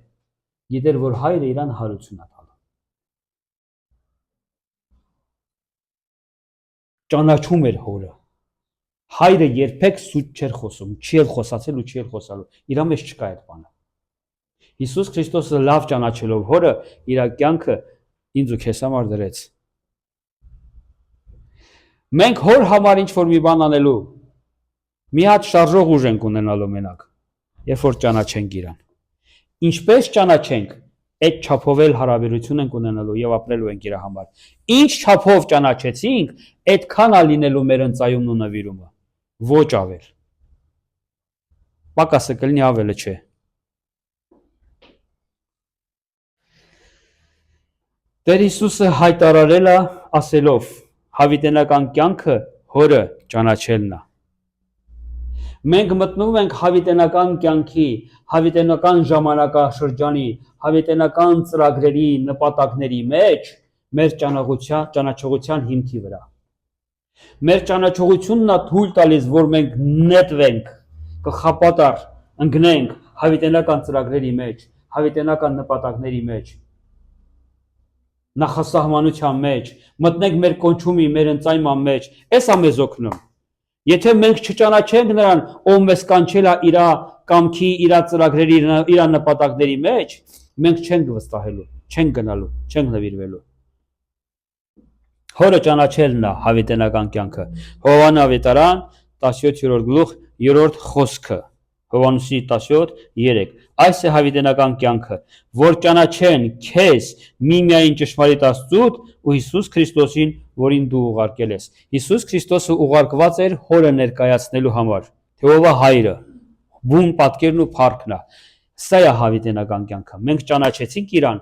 գիտեր, որ հայրը իրան հարություն է տալու։ Ճանաչում էր Հորը։ Հայրը երբեք սուտ չէր խոսում, չի էլ խոսացել ու չի էլ խոսալու։ Իրա մեջ չկա այդ բանը։ Հիսուս Քրիստոսը լավ ճանաչելով հորը իր կյանքը ինձ ու քեզ համար դրեց։ Մենք հոր համար ինչ որ մի բան անելու մի հատ շարժող ուժ ենք ունենալու մենակ, երբ որ ճանաչենք իրան։ Ինչպես ճանաչենք, այդ չափով էլ հարաբերություն ենք ունենալու եւ ապրելու ենք իր համար։ Ինչ չափով ճանաչեցինք, այդքան է լինելու մեր ընծայումն ու նվիրումը, ոչ ավել։ Պակասը կլինի, ավելը չէ։ Տեր Հիսուսը հայտարարել է ասելով. հավիտենական կյանքը հորը ճանաչելն է։ Մենք մտնում ենք հավիտենական կյանքի, հավիտենական ժամանակաշրջանի, հավիտենական ծրագրերի, նպատակների մեջ մեր ճանաչողության հիմքի վրա։ Մեր ճանաչողությունն է թույլ տալիս, որ մենք նետվենք, կխապատար ընկնենք հավիտենական ծրագրերի մեջ, հավիտենական նպատակների մեջ, նախասահմանության մեջ, մտնենք մեր կոչումի, մեր ընծայման մեջ, էս է մեզ օգնում։ Եթե մենք չճանաչենք նրան, ով մեզ կանչել է իր կամքի, իր ծրագրերի, իր նպատակների մեջ, մենք չենք վստահելու, չենք գնալու, չենք նվիրվելու։ Հորը ճանաչելն է հավիտենական կյանքը։ Հովհաննես ավետարան 17-րդ գլուխ 3-րդ խոսքը։ Հովհաննեսի 17:3։ Այս է հավիտենական կյանքը, որ ճանաչեն քեզ միմիայն ճշմարիտ Աստծուդ ու Հիսուս Քրիստոսին, որին դու ուղարկել ես։ Հիսուս Քրիստոսը ուղարկված էր հորը ներկայացնելու համար, թե ով է հայրը, բուն պատկերն ու փառքն է։ Սա է հավիտենական կյանքը։ Մենք ճանաչեցինք իրան,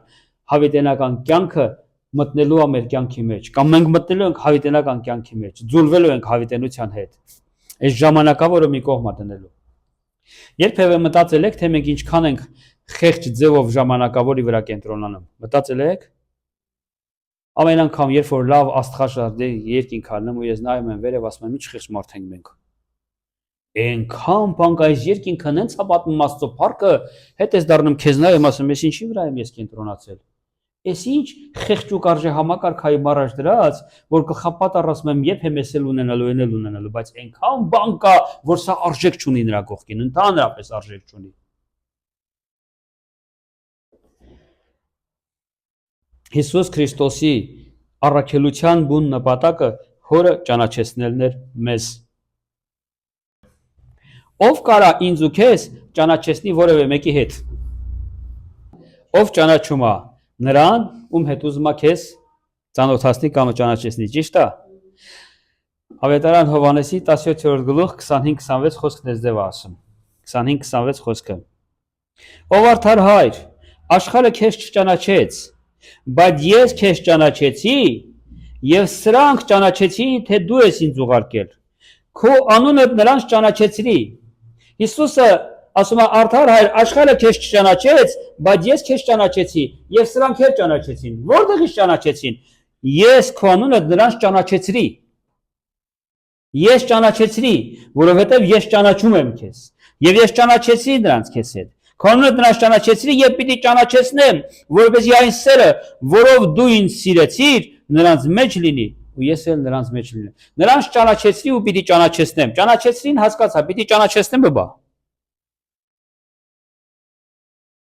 հավիտենական կյանքը մտնելու է մեր կյանքի մեջ, կամ մենք մտնելու ենք հավիտենական կյանքի մեջ, ձուլվելու ենք հավիտենության հետ։ Այս ժամանակավորը մի կողմ է դնելու։ Երբևէ մտածել եք, թե մենք ինչքան ենք խեղճ ձևով ժամանակավորի վրա կենտրոնանում։ Մտածել եք։ Ամեն անգամ, երբ որ լավ աստղաշարժ երկինք ալնում ու ես նայում եմ վերև, ասում եմ, ինչ խեղճ մարդ ենք մենք։ Այնքան բանկ այս երկինքը նենց է պատմում Աստծո փառքը, հետ ես դառնում քեզ նայում, ասում ես ինչի վրա եմ ես կենտրոնացել։ Էս ինչ խեղճ ու կարժե համակարգայի մարաշ դրած, որ գլխապատառ ասում եմ, երբ եմ էսել ունենալու, էնել ունենալու, բայց այնքան բան կա, որ սա արժեք չունի նրա կողքին, ընդհանրապես արժեք չունի։ Հիսուս Քրիստոսի առաքելության բուն նպատակը հորը ճանաչեցնելն էր մեզ։ Ով կարա ինձ ու քեզ ճանաչեցնի որևէ մեկի հետ։ Ով ճանաչում է նրան, ում հետ ուզում է քեզ ծանոթացնի կամ ճանաչեցնի, ճիշտ է։ Ավետարան Հովհաննեսի 17-րդ գլուխ 25-26 խոսքն էս դեպ ասում։ 25-26 խոսքը։ Ով արդար հայր, աշխարհը քեզ չճանաչեց, բայց ես քեզ ճանաչեցի, եւ սրանք ճանաչեցին, թե դու ես ինձ ուղարկել։ Քո անունը նրանց ճանաչեցրի։ Հիսուսը ասում է արդար հայր, աշխարհը քեզ չճանաչեց, բայց ես քեզ ճանաչեցի, եւ սրանք էլ ճանաչեցին։ Որտեղից ճանաչեցին։ Ես քո անունը նրանց ճանաչեցրի։ Ես ճանաչեցրի, որովհետև ես ճանաչում եմ քեզ, եւ ես ճանաչեցի նրանց քեզ հետ։ Քո անունը նրանց ճանաչեցրի եւ պիտի ճանաչեցնեմ, որովհետեւ այն սերը, որով դու ինձ սիրեցիր, նրանց մեջ լինի, ու ես էլ նրանց մեջ լինեմ։ Նրանց ճանաչեցրի ու պիտի ճանաչեցնեմ։ Ճանաչեցրին հասկացա, պիտի ճանաչեցնեմ բա։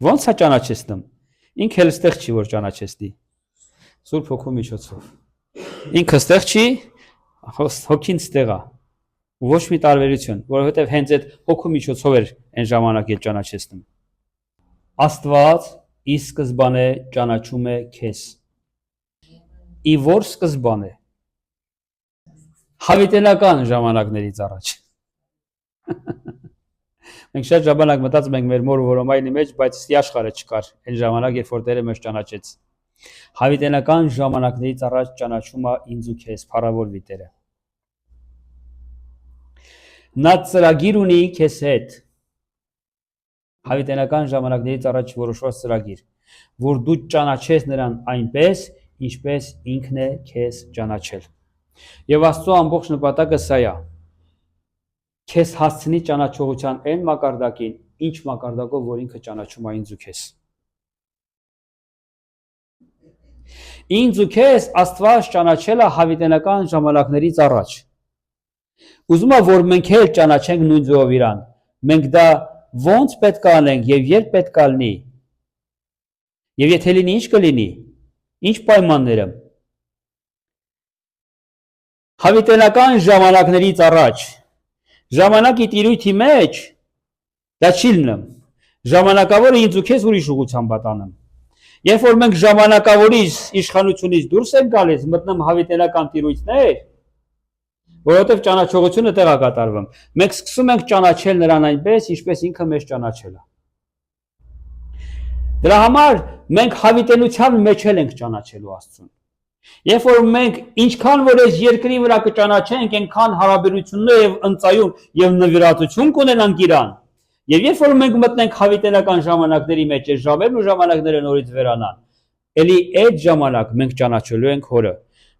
Ոնց է ճանաչեցնում։ Ինքը էլ ստեղ չի որ ճանաչեցնի։ Սուրբ Հոգու միջոցով։ Ինքը ստեղ չի, հոգին ստեղ է։ Ոչ մի տարբերություն, որովհետև հենց այդ հոգու միջոցով էր այն ժամանակ էլ ճանաչեցնում։ Աստված ի սկզբանե ճանաչում է քեզ։ Ի որ սկզբանե։ Հավիտենական ժամանակներից առաջ։ Մենք շատ ժամանակ մտածում ենք մեր մոր որոմայնի մեջ, բայց ստի աշխարհը չկար այն ժամանակ, երբ որ Տերը մեզ ճանաչեց։ Հավիտենական ժամանակներից առաջ ճանաչում է ինձ ու քեզ, փառավորվի Տերը։ Նա ծրագիր ունի քեզ հետ։ Հավիտենական ժամանակներից առաջ որոշված ծրագիր, որ դու ճանաչես նրան այնպես, ինչպես ինքն է քեզ ճանաչել։ Եվ Աստծո ամբողջ նպատակը սա է։ Քեզ հասցնի ճանաչողության այն մակարդակին, ինչ մակարդակով, որ ինքը ճանաչում է ինձ ու քեզ։ Ինձ ու քեզ Աստված ճանաչել է հավիտենական ժամանակներից առաջ։ Ուզում եմ որ մենք էլ ճանաչենք նույն ձևով իրան։ Մենք դա ոնց պետք է անենք եւ երբ պետք է լինի։ Եվ եթե լինի, ինչ կլինի։ Ինչ պայմանները։ Հավիտենական ժամանակներից առաջ ժամանակի տիրույթի մեջ դա չի լինում։ Ժամանակավորը ինձ ու քեզ ուրիշ ուղղությամբ պատանում։ Երբ որ մենք ժամանակավորից իշխանությունից դուրս ենք գալիս, մտնում հավիտենական տիրույթներ, որովհետև ճանաչողությունը տեղ է կատարվում։ Մենք սկսում ենք ճանաչել նրան այնպես, ինչպես ինքը մեզ ճանաչել է։ Դրա համար մենք հավիտենության մեջ ենք ճանաչելու Աստծուն։ Երբ որ մենք ինչքան որ այս երկրի վրա կճանաչենք, այնքան հարաբերություններ եւ ընծայում եւ նվիրատվություն կունենանք իրան։ Եվ երբ որ մենք մտնենք հավիտենական ժամանակների մեջ, այս ժամերն ու ժամանակները նորից վերանան, ելի այդ ժամանակ մենք ճանաչելու ենք Հորը,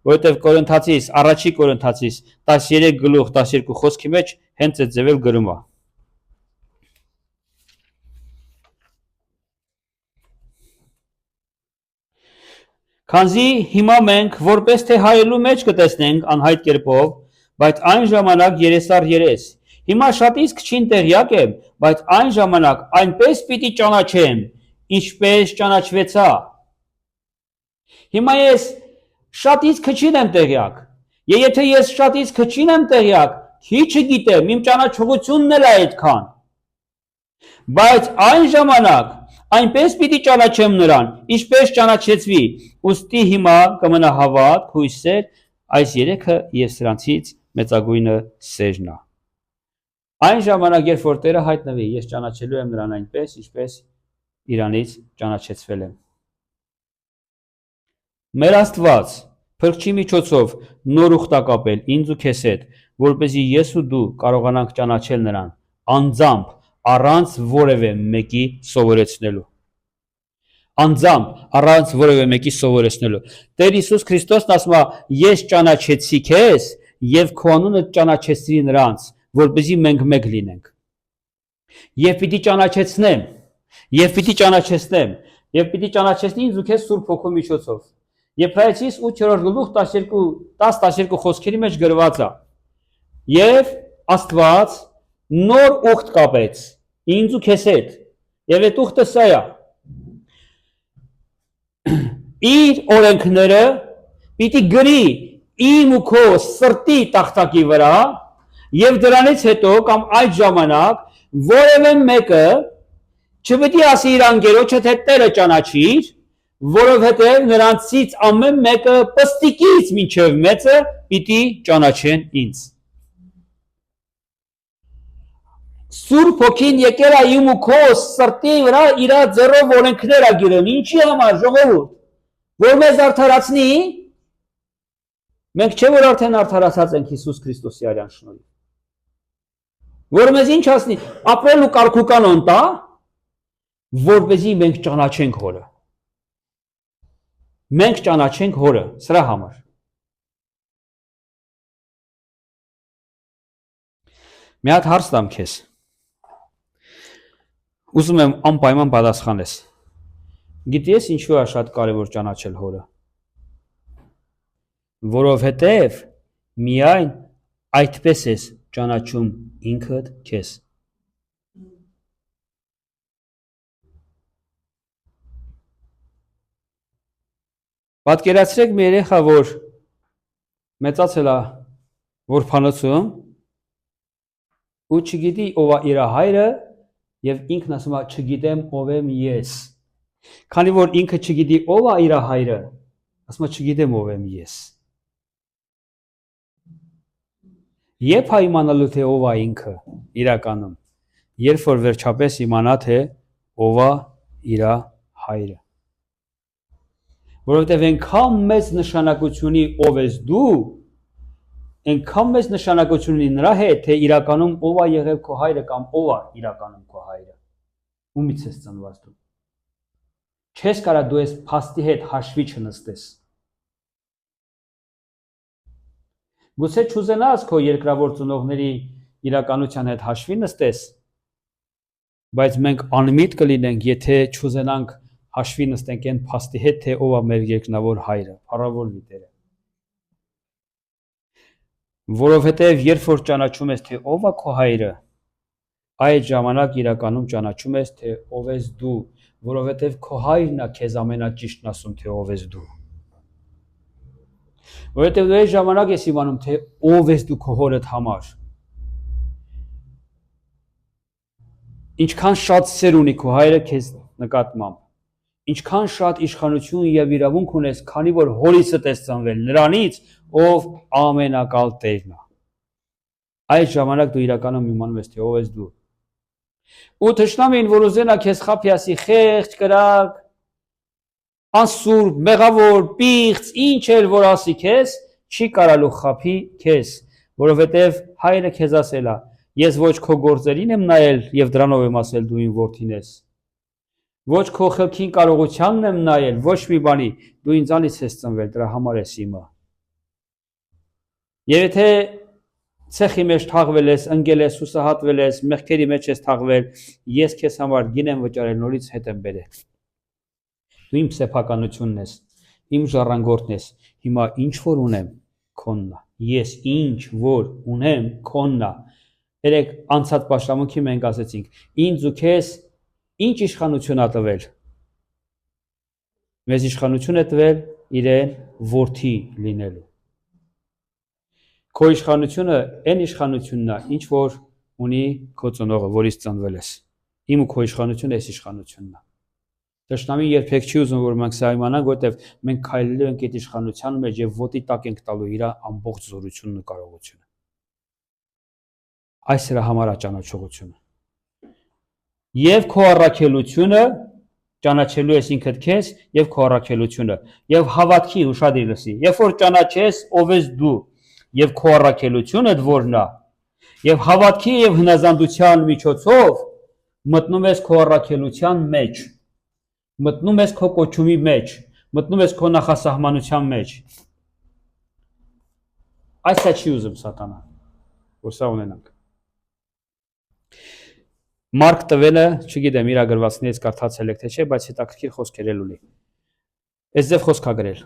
որովհետեւ Կորինթացիս, առաջի Կորինթացիս 13:12 խոսքի մեջ հենց այդ ձևել գրում է։ Քանզի հիմա մենք որպես թե հայելու մեջ կտեսնենք անհայտ կերպով, բայց այն ժամանակ երեսար երես։ Հիմա շատից քչին տեղյակ եմ, բայց այն ժամանակ այնպես պիտի ճանաչեմ, ինչպես ճանաչվեցա։ Հիմա ես շատից քչին եմ տեղյակ։ Եվ եթե ես շատից քչին եմ տեղյակ, քիչը գիտեմ, իմ ճանաչողությունն էլ է այդքան։ Բայց այն ժամանակ այնպես պիտի ճանաչեմ նրան, ինչպես ճանաչեցվի, ուստի հիմա կմնա հավատ, հույսեր, այս երեքը և սրանցից մեծագույնը սերն է։ Այն ժամանակ, երբ որ Տերը հայտնվի, ես ճանաչելու եմ նրան այնպես, ինչպես իրանից ճանաչեցվել եմ։ Մեր Աստված Փրկչի միջոցով նոր ուխտ է կապել ինձ ու քեզ հետ, որպեսզի ես ու դու կարողանանք ճանաչել նրան անձամբ, առանց որևէ մեկի սովորեցնելու։ Անձամբ, առանց որևէ մեկի սովորեցնելու։ Տեր Հիսուս Քրիստոսն ասում է. ես ճանաչեցի քեզ եւ քո անունը ճանաչեցրի նրանց, որպեսզի մենք մեկ լինենք։ Եվ պիտի ճանաչեցնեմ, եւ պիտի ճանաչեցնի ինձ ու քեզ Սուրբ Հոգու միջոցով։ Եբրայեցիս 8:10-12 խոսքերի մեջ գրված է. Եվ Աստված նոր ուխտ կապեց ինձ ու քեզ հետ։ Եվ այդ ուխտը սա է. իր օրենքները պիտի գրի իմ ու քո սրտի տախտակի վրա եւ դրանից հետո կամ այդ ժամանակ որևէ մեկը չպիտի ասի իր անգերոջը թե Տերը ճանաչիր, որովհետեւ նրանցից ամեն մեկը պստիկից մինչեւ մեծը պիտի ճանաչեն ինձ։ Սուրբ Հոգին եկել է իմ ու քո սրտի վրա իր ձեռով օրենքներ է գրել։ Ինչի համար, ժողովուրդ, որ մեզ արդարացնի, մենք չէ որ արդեն արդարացած ենք Հիսուս Քրիստոսի արյան շնորհիվ։ Որ մեզ ինչ ասնի, ապրելու կարգու կանոն տա, որպեսզի մենք ճանաչենք Հորը։ Մենք ճանաչենք Հորը, սրա համար։ Մի հատ հարց տամ քեզ։ Ուզում եմ անպայման պատասխանես։ Գիտես ինչու է շատ կարևոր ճանաչել Հորը։ Որովհետև միայն այդպես ես ճանաչում ինքդ քեզ։ Պատկերացրեք մի երեխա, որ մեծացել է որբանոցում ու չգիտի ով է իր հայրը եւ ինքն ասում է չգիտեմ ով եմ ես։ Քանի որ ինքը չգիտի ով է իր հայրը, ասում է չգիտեմ ով եմ ես։ Երբ է իմանալու թե ով է ինքը իրականում, երբ որ վերջապես իմանա թե ով է իր հայրը։ Որովհետև այնքան մեծ նշանակություն ունի ով ես դու, այնքան մեծ նշանակություն ունի նրա հետ, թե իրականում ով է եղել քո հայրը կամ ով է իրականում քո հայրը։ Ումից ես ծնված դու։ Չես կարա դու ես փաստի հետ հաշվի չնստես։ Գուցե չուզենաս քո երկրավոր ծնողների իրականության հետ հաշվի նստես, բայց մենք անմիտ կլինենք, եթե չուզենանք հաշվի նստենք այն փաստի հետ, թե ով է մեր երկնավոր հայրը, փառավորվի Տերը։ Որովհետև երբ որ ճանաչում ես, թե ով է քո հայրը, այդ ժամանակ իրականում ճանաչում ես, թե ով ես դու, որովհետև քո հայրն է քեզ ամենաճիշտն ասում, թե ով ես դու։ Որովհետև դու այդ ժամանակ ես իմանում, թե ով ես դու քո հորդ համար։ Ինչքան շատ սեր ունի քո հայրը քեզ նկատմամբ, ինչքան շատ իշխանություն եւ իրավունք ունես, քանի որ հորիցդ ես ծնվել, նրանից, ով ամենակալ Տերն է։ Այդ ժամանակ դու իրականում իմանում ես, թե ով ես դու։ Ու թշնամին, որ ուզենա քեզ խաբի, ասի խեղճ, կրակ, անսուրբ, մեղավոր, պիղծ, ինչ էլ որ ասի քեզ, չի կարալու խաբի քեզ, որովհետև հայրը քեզ ասել է, ես ոչ քո գործերին եմ նայել եւ դրանով եմ ասել դու իմ որդին ես։ Ոչ քո խելքին կարողությանն եմ նայել, ոչ մի բանի, դու ինձանից ես ծնվել, դրա համար ես իմը։ Եվ եթե ցեխի մեջ թաղվել ես, ընկել ես, հուսահատվել ես, մեղքերի մեջ ես թաղվել, ես քեզ համար գին եմ վճարել, նորից հետ եմ բերել։ Դու իմ սեփականությունն ես, իմ ժառանգորդն ես, հիմա ինչ որ ունեմ, քոնն է։ Ես ինչ որ ունեմ, քոնն է։ Երեք անցած պաշտամունքի մենք ասեցինք, ինձ ու քեզ ինչ իշխանություն է տվել։ Մեզ իշխանություն է տվել իրեն որդի լինելու։ Քո իշխանությունը այն իշխանությունն է, ինչ որ ունի քո ծնողը, որից ծնվել ես։ Իմ ու քո իշխանությունը այս իշխանությունն է։ Թշնամին երբեք չի ուզում, որ մենք սա իմանանք, որտեղ մենք քայլելու ենք այդ իշխանության մեջ եւ ոտի տակ ենք տալու իր ամբողջ զորությունն ու կարողությունը։ Այս դրա համար է ճանաչողությունը։ Եվ քո առաքելությունը ճանաչելու ես ինքդ քեզ եւ քո առաքելությունը եւ հավատքի ուշադիր լսի։ Երբ որ ճանաչես ով ես դու եւ քո առաքելությունդ որն է եւ հավատքի եւ հնազանդության միջոցով մտնում ես քո առաքելության մեջ, մտնում ես քո կոչումի մեջ, մտնում ես քո նախասահմանության մեջ։ Այսա չի ուզում սատանան, որ սա ունենանք։ Մարկ տվելը, չգիտեմ, իր գրվածներից կարդացել եք թե չէ, բայց հետաքրքիր խոսքեր էլ ունի։ Այս ձև խոսք է գրել։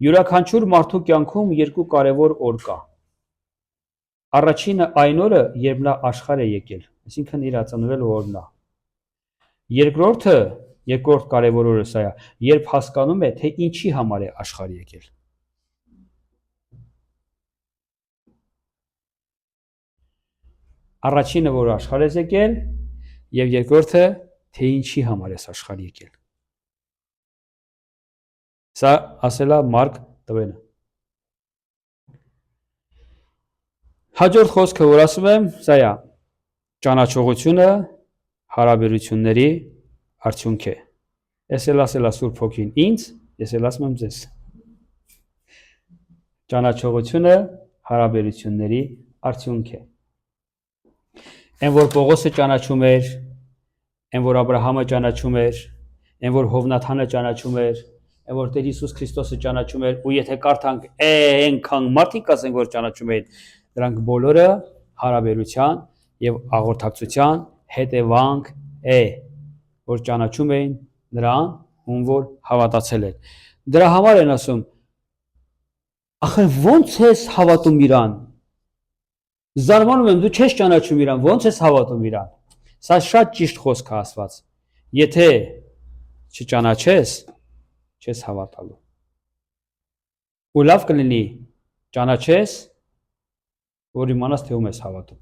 Յուրաքանչյուր մարդու կյանքում երկու կարևոր օր կա։ Առաջինը այն օրը, երբ նա աշխարհ է եկել, այսինքն իր ծնվելու օրն է։ Երկրորդը, երկրորդ կարևոր օրը սա է, երբ հասկանում է, թե ինչի համար է աշխարհ եկել։ Առաջինը, որ աշխարհ է եկել, եւ երկրորդը, թե ինչի համար ես աշխարհ եկել։ Սա ասել է Մարկ տվենը։ Հաջորդ խոսքը, որ ասում եմ, սա է. ճանաչողությունը հարաբերությունների արդյունք է։ Ես էլ ասել եմ Սուրբ Հոգին ինձ, ես էլ ասում եմ ձեզ։ Ճանաչողությունը հարաբերությունների արդյունք է։ Այն որ Պողոսը ճանաչում էր, այն որ Աբրահամը ճանաչում էր, այն որ Հովնաթանը ճանաչում էր, այն որ Տեր Հիսուս Քրիստոսը ճանաչում էր, ու եթե կարդանք այնքան մարդիկ ասենք, որ ճանաչում էին, դրանք բոլորը հարաբերության եւ աղոթակցության հետևանք է, որ ճանաչում էին նրան, ում որ հավատացել են։ Դրա համար են ասում, ախր ո՞նց ես հավատում իրան։ Զարմանում եմ, դու չես ճանաչում իրան, ո՞նց ես հավատում իրան։ Սա շատ ճիշտ խոսք է ասված։ Եթե չճանաչես, չես հավատալու։ Ու լավ կլինի ճանաչես, որ իմանաս թե ում ես հավատում։